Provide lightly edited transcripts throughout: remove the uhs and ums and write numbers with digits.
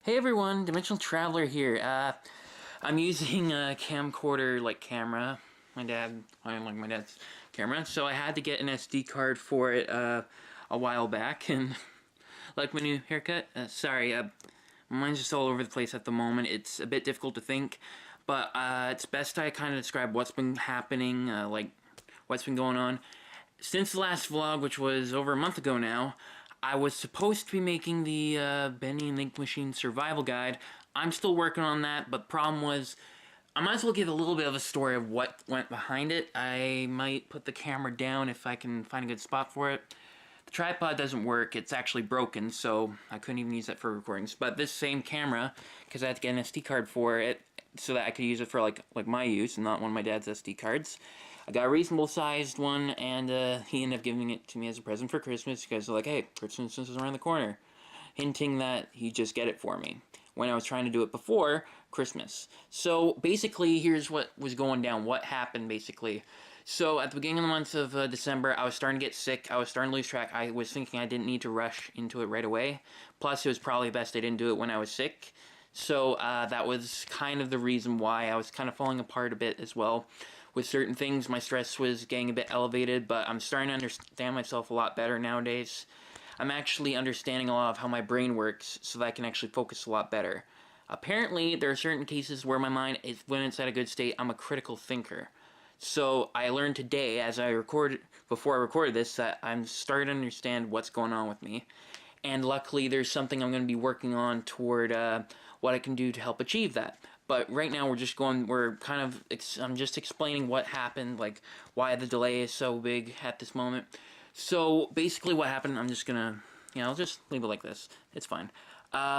Hey everyone, Dimensional Traveler here. I'm using a camcorder camera. I like my dad's camera, so I had to get an SD card for it a while back. And like my new haircut. Sorry, mine's just all over the place at the moment. It's a bit difficult to think, but it's best I kind of describe what's been happening, what's been going on. Since the last vlog, which was over a month ago now, I was supposed to be making the Bendy and Link Machine Survival Guide. I'm still working on that, but problem was, I might as well give a little bit of a story of what went behind it. I might put the camera down if I can find a good spot for it. The tripod doesn't work, it's actually broken, so I couldn't even use that for recordings. But this same camera, because I had to get an SD card for it, so that I could use it for like my use and not one of my dad's SD cards. I got a reasonable sized one, and he ended up giving it to me as a present for Christmas because they're like, hey, Christmas is around the corner, hinting that he'd just get it for me when I was trying to do it before Christmas. So basically, here's what was going down, what happened basically. So at the beginning of the month of December, I was starting to get sick, I was starting to lose track. I was thinking I didn't need to rush into it right away. Plus, it was probably best I didn't do it when I was sick. So that was kind of the reason why I was kind of falling apart a bit as well. With certain things, my stress was getting a bit elevated, but I'm starting to understand myself a lot better nowadays. I'm actually understanding a lot of how my brain works so that I can actually focus a lot better. Apparently, there are certain cases where my mind is, when it's at a good state, I'm a critical thinker. So I learned today, before I recorded this, that I'm starting to understand what's going on with me. And luckily, there's something I'm going to be working on toward what I can do to help achieve that. But right now, I'm just explaining what happened, like why the delay is so big at this moment. So basically what happened, I'm just gonna, I'll just leave it like this. It's fine.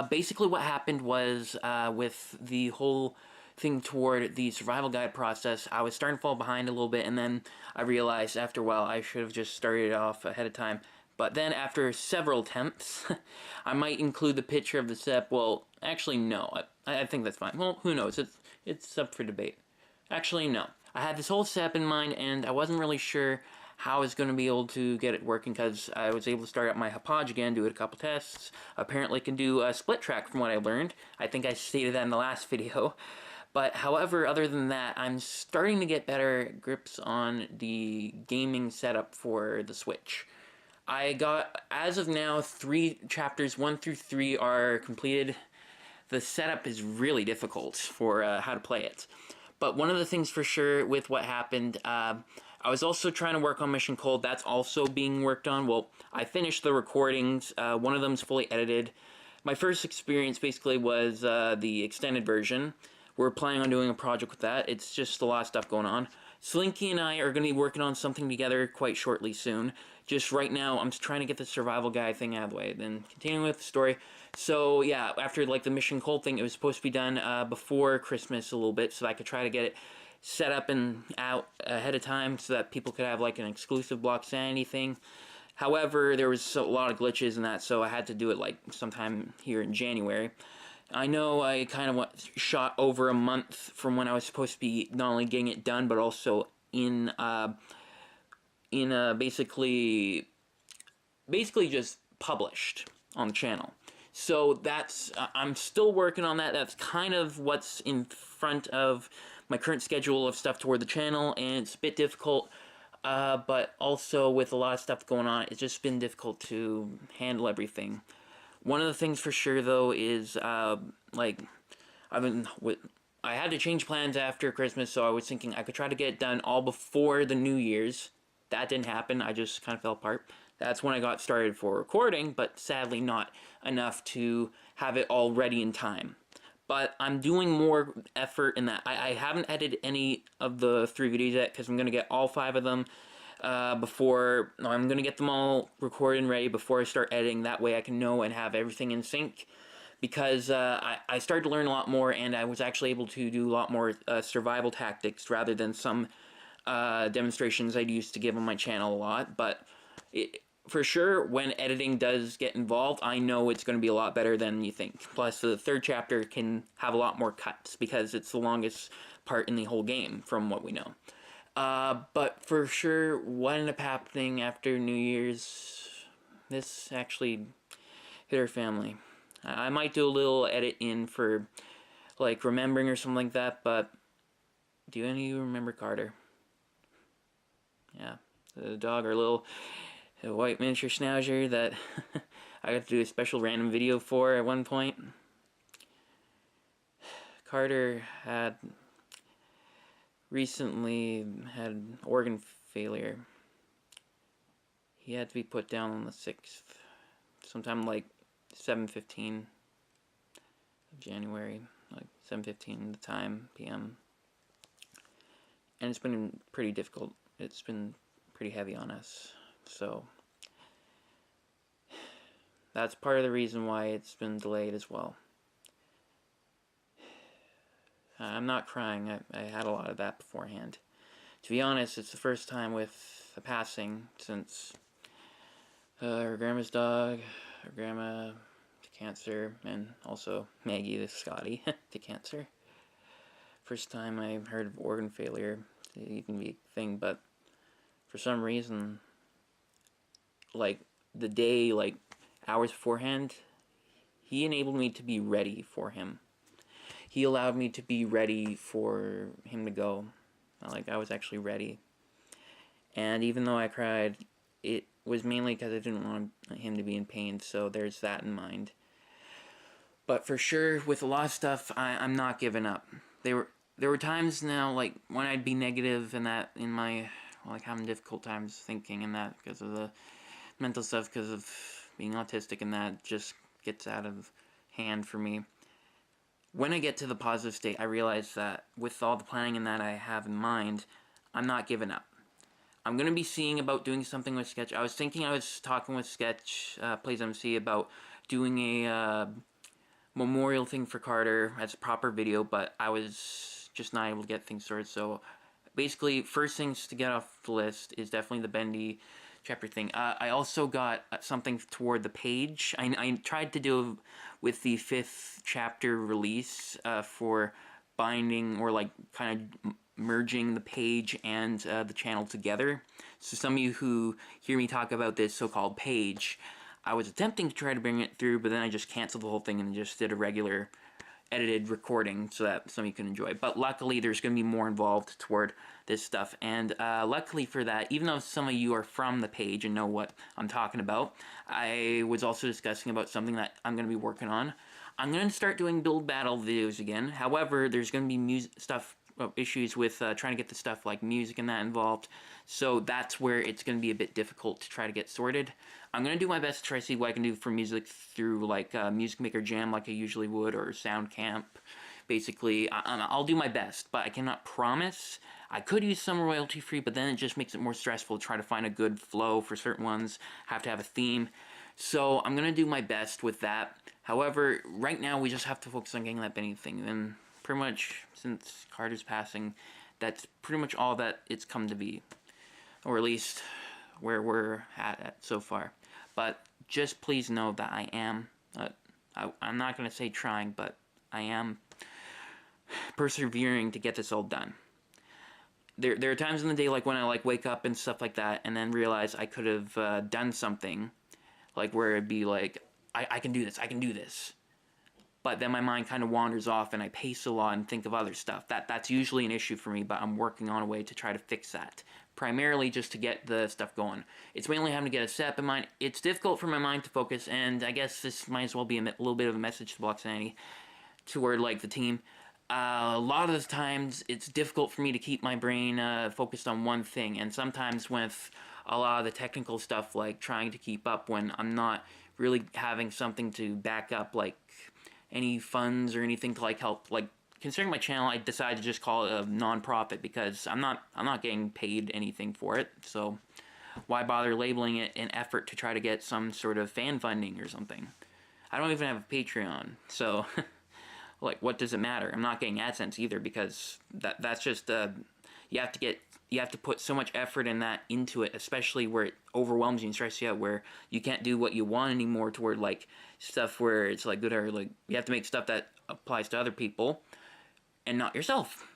Basically what happened was, with the whole thing toward the survival guide process, I was starting to fall behind a little bit, and then I realized after a while I should have just started it off ahead of time. But then after several attempts, I might include the picture of the setup. Well, actually no, I think that's fine. Well, who knows, it's up for debate. Actually no. I had this whole setup in mind, and I wasn't really sure how I was going to be able to get it working, because I was able to start up my Hapaj again, do it a couple tests. Apparently can do a split track from what I learned. I think I stated that in the last video. But however, other than that, I'm starting to get better grips on the gaming setup for the Switch. I got, as of now, 3 chapters, 1 through 3 are completed. The setup is really difficult for how to play it. But one of the things for sure with what happened, I was also trying to work on Mission Cold. That's also being worked on. Well, I finished the recordings. One of them's fully edited. My first experience basically was the extended version. We're planning on doing a project with that. It's just a lot of stuff going on. Slinky and I are going to be working on something together quite shortly soon. Just right now, I'm trying to get the survival guy thing out of the way. Then continuing with the story. So yeah, after the Mission Cold thing, it was supposed to be done before Christmas a little bit, so I could try to get it set up and out ahead of time so that people could have an exclusive Blocksanity thing. However, there was a lot of glitches in that, so I had to do it sometime here in January. I know I kind of shot over a month from when I was supposed to be not only getting it done, but also in basically just published on the channel. So that's, I'm still working on that. That's kind of what's in front of my current schedule of stuff toward the channel, and it's a bit difficult, but also with a lot of stuff going on, it's just been difficult to handle everything. One of the things for sure, though, is, I had to change plans after Christmas, so I was thinking I could try to get it done all before the New Year's. That didn't happen, I just kind of fell apart. That's when I got started for recording, but sadly not enough to have it all ready in time. But I'm doing more effort in that. I haven't edited any of the 3 videos yet, because I'm going to get all 5 of them I'm going to get them all recorded and ready before I start editing. That way I can know and have everything in sync. Because I started to learn a lot more, and I was actually able to do a lot more survival tactics rather than some demonstrations I'd used to give on my channel a lot. But for sure, when editing does get involved, I know it's going to be a lot better than you think. Plus, the 3rd chapter can have a lot more cuts, because it's the longest part in the whole game, from what we know. But for sure, what ended up happening after New Year's, this actually hit our family. I might do a little edit in for like remembering or something like that, but do any of you remember Carter? Yeah, the dog, our little white miniature schnauzer that I got to do a special random video for at one point. Carter had recently had organ failure. He had to be put down on the 6th, sometime like 7:15 of January, like 7:15 the time p.m. And it's been pretty difficult. It's been pretty heavy on us, so that's part of the reason why it's been delayed as well. I'm not crying. I had a lot of that beforehand. To be honest, it's the first time with a passing since her grandma's dog, her grandma to cancer, and also Maggie the Scotty to cancer. First time I heard of organ failure to even be a thing, but for some reason, like the day, like hours beforehand, he enabled me to be ready for him. He allowed me to be ready for him to go. Like, I was actually ready. And even though I cried, it was mainly because I didn't want him to be in pain, so there's that in mind. But for sure, with a lot of stuff, I'm not giving up. There were times now, like, when I'd be negative and that in my, like, having difficult times thinking and that because of the mental stuff, because of being autistic, and that just gets out of hand for me. When I get to the positive state, I realize that with all the planning and that I have in mind, I'm not giving up. I'm going to be seeing about doing something with Sketch. I was talking with Sketch, Plays MC, about doing a memorial thing for Carter as a proper video, but I was just not able to get things sorted. So basically, first things to get off the list is definitely the Bendy chapter thing. I also got something toward the page. I tried to do with the 5th chapter release for binding or like kind of merging the page and the channel together. So some of you who hear me talk about this so-called page, I was attempting to try to bring it through, but then I just canceled the whole thing and just did a regular edited recording so that some of you can enjoy. But luckily there's going to be more involved toward this stuff, and luckily for that, even though some of you are from the page and know what I'm talking about, I was also discussing about something that I'm going to be working on. I'm going to start doing build battle videos again. However, there's going to be issues with trying to get the stuff like music and that involved, so that's where it's going to be a bit difficult to try to get sorted. I'm going to do my best to try to see what I can do for music through like Music Maker Jam like I usually would, or Sound Camp. Basically, I'll do my best, but I cannot promise. I could use some royalty free, but then it just makes it more stressful to try to find a good flow for certain ones. Have to have a theme. So I'm going to do my best with that. However, right now we just have to focus on getting that Benny thing. And pretty much since Carter's passing, that's pretty much all that it's come to be. Or at least where we're at so far. But just please know that I am, I'm not going to say trying, but I am persevering to get this all done. There are times in the day like when I like wake up and stuff like that and then realize I could have done something, like where it'd be like, I can do this, I can do this. But then my mind kind of wanders off and I pace a lot and think of other stuff. That's usually an issue for me, but I'm working on a way to try to fix that. Primarily just to get the stuff going. It's mainly having to get a setup in mind. It's difficult for my mind to focus, and I guess this might as well be a little bit of a message to Blocksanity, toward like the team. A lot of the times it's difficult for me to keep my brain focused on one thing, and sometimes with a lot of the technical stuff, like trying to keep up when I'm not really having something to back up, like any funds or anything to like help, like considering my channel, I decided to just call it a non-profit because I'm not getting paid anything for it, so why bother labeling it an effort to try to get some sort of fan funding or something? I don't even have a Patreon, so like what does it matter? I'm not getting AdSense either because that's just you have to put so much effort in that into it, especially where it overwhelms you and stresses you out, where you can't do what you want anymore toward like stuff where it's like good, or like you have to make stuff that applies to other people and not yourself.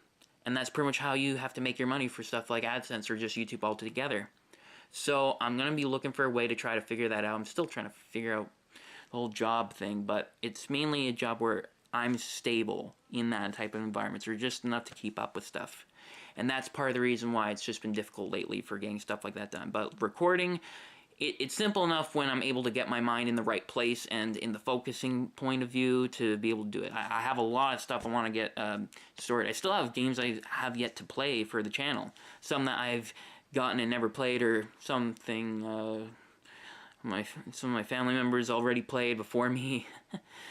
And that's pretty much how you have to make your money for stuff like AdSense or just YouTube altogether. So I'm going to be looking for a way to try to figure that out. I'm still trying to figure out whole job thing, but it's mainly a job where I'm stable in that type of environment, or just enough to keep up with stuff. And that's part of the reason why it's just been difficult lately for getting stuff like that done. But recording, it's simple enough when I'm able to get my mind in the right place and in the focusing point of view to be able to do it. I have a lot of stuff I want to get stored. I still have games I have yet to play for the channel. Some that I've gotten and never played, or something some of my family members already played before me.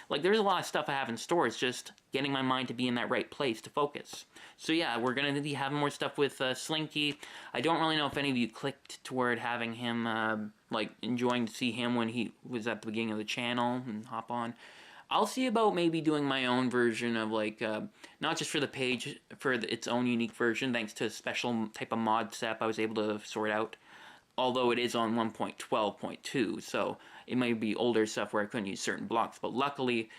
Like, there's a lot of stuff I have in store. It's just getting my mind to be in that right place to focus. So yeah, we're going to be having more stuff with Slinky. I don't really know if any of you clicked toward having him, like, enjoying to see him when he was at the beginning of the channel and hop on. I'll see about maybe doing my own version of, like, not just for the page, for its own unique version, thanks to a special type of mod setup I was able to sort out. Although it is on 1.12.2, so it might be older stuff where I couldn't use certain blocks. But luckily,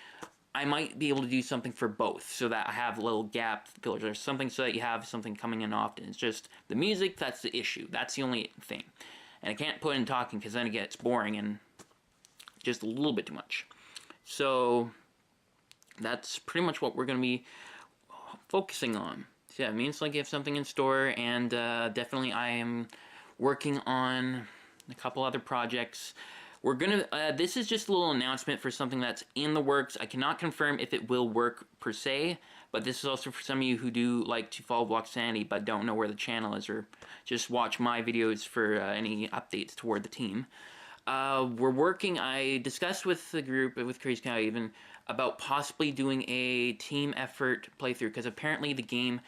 I might be able to do something for both, so that I have a little gap fillers or something, so that you have something coming in often. It's just the music, that's the issue. That's the only thing. And I can't put in talking, because then it gets boring and just a little bit too much. So that's pretty much what we're going to be focusing on. So yeah, me and Slinky have something in store, and definitely I am working on a couple other projects. We're gonna, this is just a little announcement for something that's in the works. I cannot confirm if it will work per se, but this is also for some of you who do like to follow Blocksanity but don't know where the channel is, or just watch my videos for any updates toward the team. We're working, I discussed with the group, with Crazy Cow even, about possibly doing a team effort playthrough, because apparently the game,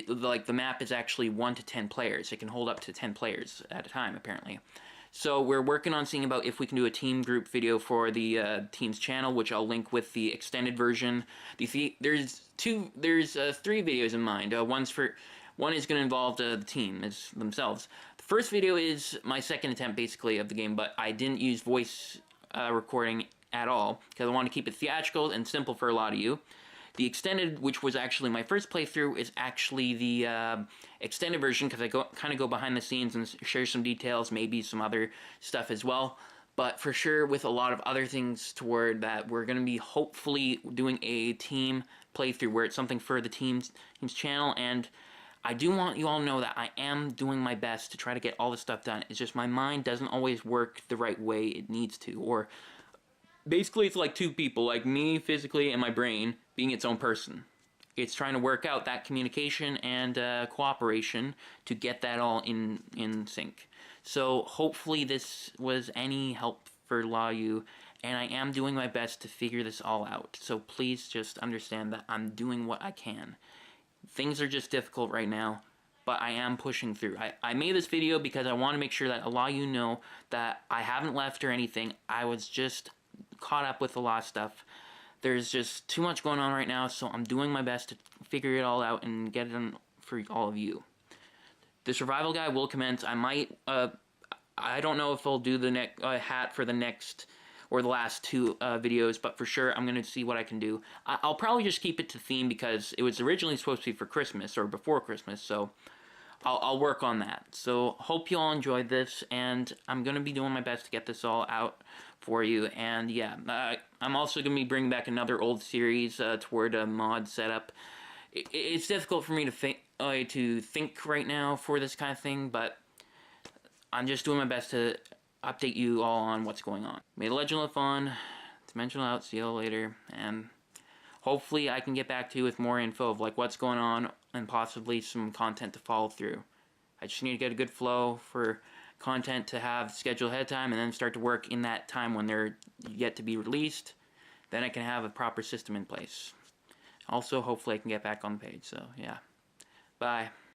like, the map is actually 1 to 10 players. It can hold up to 10 players at a time, apparently. So we're working on seeing about if we can do a team group video for the team's channel, which I'll link with the extended version. There's 3 videos in mind. One is going to involve the team themselves. The first video is my second attempt, basically, of the game, but I didn't use voice recording at all, because I want to keep it theatrical and simple for a lot of you. The extended, which was actually my first playthrough, is actually the extended version, because I kind of go behind the scenes and share some details, maybe some other stuff as well. But for sure, with a lot of other things toward that, we're going to be hopefully doing a team playthrough where it's something for the team's channel. And I do want you all to know that I am doing my best to try to get all this stuff done. It's just my mind doesn't always work the right way it needs to, or basically, it's like two people, like me physically and my brain being its own person. It's trying to work out that communication and cooperation to get that all in sync. So hopefully this was any help for a lot of you, and I am doing my best to figure this all out. So please just understand that I'm doing what I can. Things are just difficult right now, but I am pushing through. I made this video because I want to make sure that a lot of you know that I haven't left or anything. I was just caught up with a lot of stuff. There's just too much going on right now, so I'm doing my best to figure it all out and get it done for all of you. The survival guide will commence. I might, I don't know if I'll do the next hat for the next or the last 2 videos, but for sure I'm going to see what I can do. I'll probably just keep it to theme, because it was originally supposed to be for Christmas or before Christmas, so I'll work on that. So hope you all enjoyed this, and I'm going to be doing my best to get this all out for you. And yeah, I'm also going to be bringing back another old series toward a mod setup. It's difficult for me to think right now for this kind of thing, but I'm just doing my best to update you all on what's going on. May the legend live on. Dimensional out. See you all later, and hopefully I can get back to you with more info of like what's going on and possibly some content to follow through. I just need to get a good flow for content to have scheduled ahead of time, and then start to work in that time when they're yet to be released. Then I can have a proper system in place. Also, hopefully I can get back on the page. So yeah, bye.